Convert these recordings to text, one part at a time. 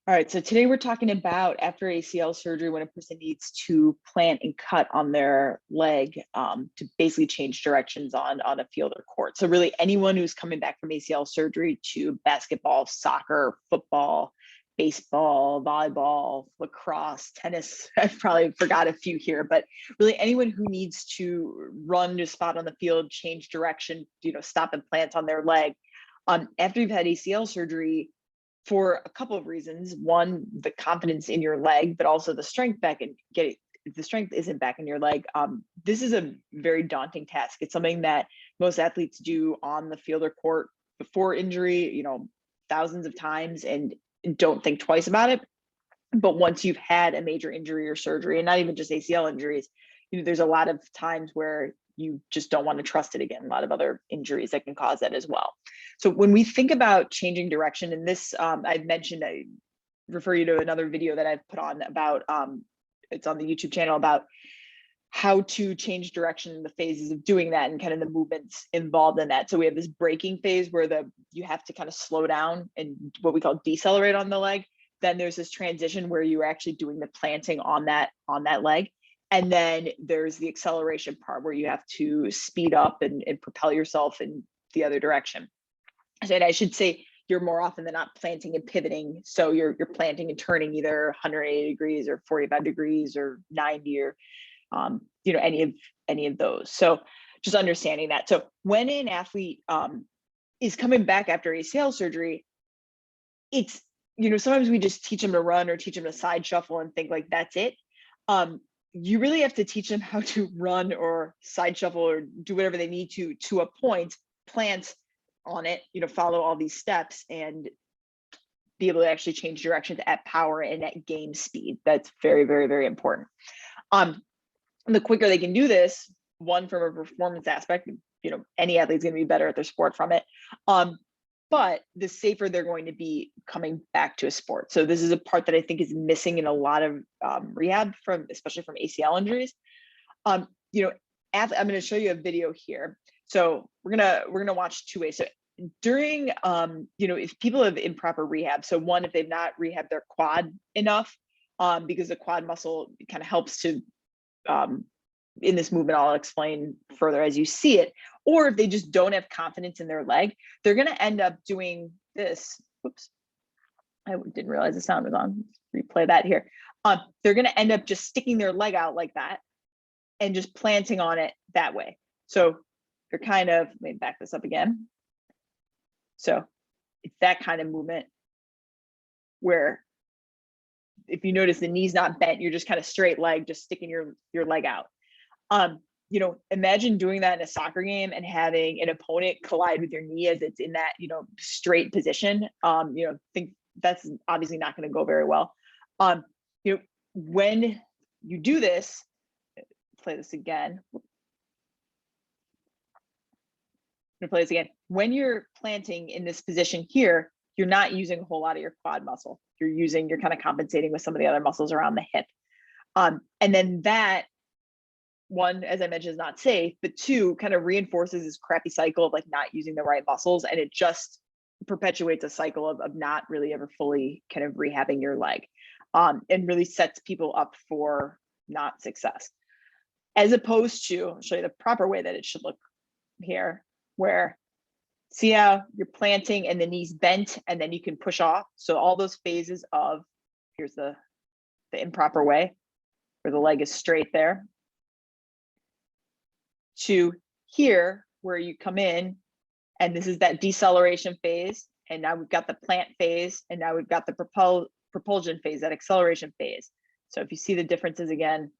All right, so today we're talking about after ACL surgery when a person needs to plant and cut on their leg to basically change directions on a field or court. So really anyone who's coming back from ACL surgery to basketball, soccer, football, baseball, volleyball, lacrosse, tennis, I probably forgot a few here, but really anyone who needs to run to a spot on the field, change direction, stop and plant on their leg. After you've had ACL surgery, for a couple of reasons. One, the confidence in your leg, but also the strength back and getting if the strength isn't back in your leg. This is a very daunting task. It's something that most athletes do on the field or court before injury, thousands of times and don't think twice about it. But once you've had a major injury or surgery, and not even just ACL injuries, there's a lot of times where you just don't want to trust it again. A lot of other injuries that can cause that as well. So when we think about changing direction, and this I've mentioned, I refer you to another video that I've put on about, it's on the YouTube channel about how to change direction in the phases of doing that and kind of the movements involved in that. So we have this braking phase where you have to kind of slow down and what we call decelerate on the leg. Then there's this transition where you're actually doing the planting on that leg. And then there's the acceleration part where you have to speed up and propel yourself in the other direction. And I should say you're more often than not planting and pivoting. So you're planting and turning either 180 degrees or 45 degrees or 90 or any of those. So just understanding that. So when an athlete is coming back after ACL surgery, it's sometimes we just teach them to run or teach them to side shuffle and think like that's it. You really have to teach them how to run or side shuffle or do whatever they need to a point, plant on it, follow all these steps and be able to actually change direction to add power and at gain speed. That's very, very, very important. The quicker they can do this, one, from a performance aspect, any athlete's going to be better at their sport from it. But the safer they're going to be coming back to a sport. So this is a part that I think is missing in a lot of rehab, especially from ACL injuries. I'm going to show you a video here. So we're gonna watch two ways. So during if people have improper rehab, so one, if they've not rehabbed their quad enough, because the quad muscle kind of helps to in this movement, I'll explain further as you see it, or if they just don't have confidence in their leg, they're going to end up doing this. Whoops, I didn't realize the sound was on. Let's replay that here. They're going to end up just sticking their leg out like that and just planting on it that way. So you're kind of, let me back this up again. So it's that kind of movement where if you notice the knee's not bent, you're just kind of straight leg, just sticking your leg out. Imagine doing that in a soccer game and having an opponent collide with your knee as it's in that, straight position. Think that's obviously not going to go very well. When you do this, play this again. When you're planting in this position here, you're not using a whole lot of your quad muscle. You're kind of compensating with some of the other muscles around the hip. And then that, one, as I mentioned, is not safe, but two, kind of reinforces this crappy cycle of like not using the right muscles. And it just perpetuates a cycle of not really ever fully kind of rehabbing your leg, and really sets people up for not success. As opposed to, I'll show you the proper way that it should look here, where see how you're planting and the knee's bent and then you can push off. So all those phases of, here's the improper way where the leg is straight there, to here where you come in and this is that deceleration phase, and now we've got the plant phase, and now we've got the propulsion phase, that acceleration phase. So if you see the differences again,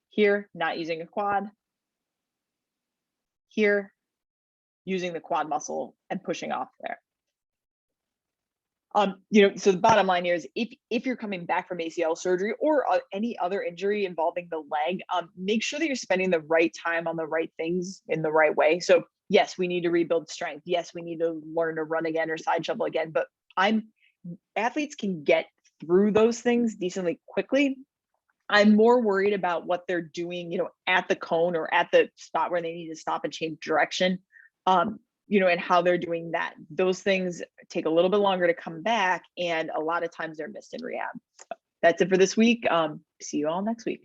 here not using a quad, here using the quad muscle and pushing off there. So the bottom line here is if you're coming back from ACL surgery or any other injury involving the leg, make sure that you're spending the right time on the right things in the right way. So yes, we need to rebuild strength. Yes, we need to learn to run again or side shuffle again, but athletes can get through those things decently quickly. I'm more worried about what they're doing, at the cone or at the spot where they need to stop and change direction. and how they're doing that. Those things take a little bit longer to come back, and a lot of times they're missed in rehab. So that's it for this week. See you all next week.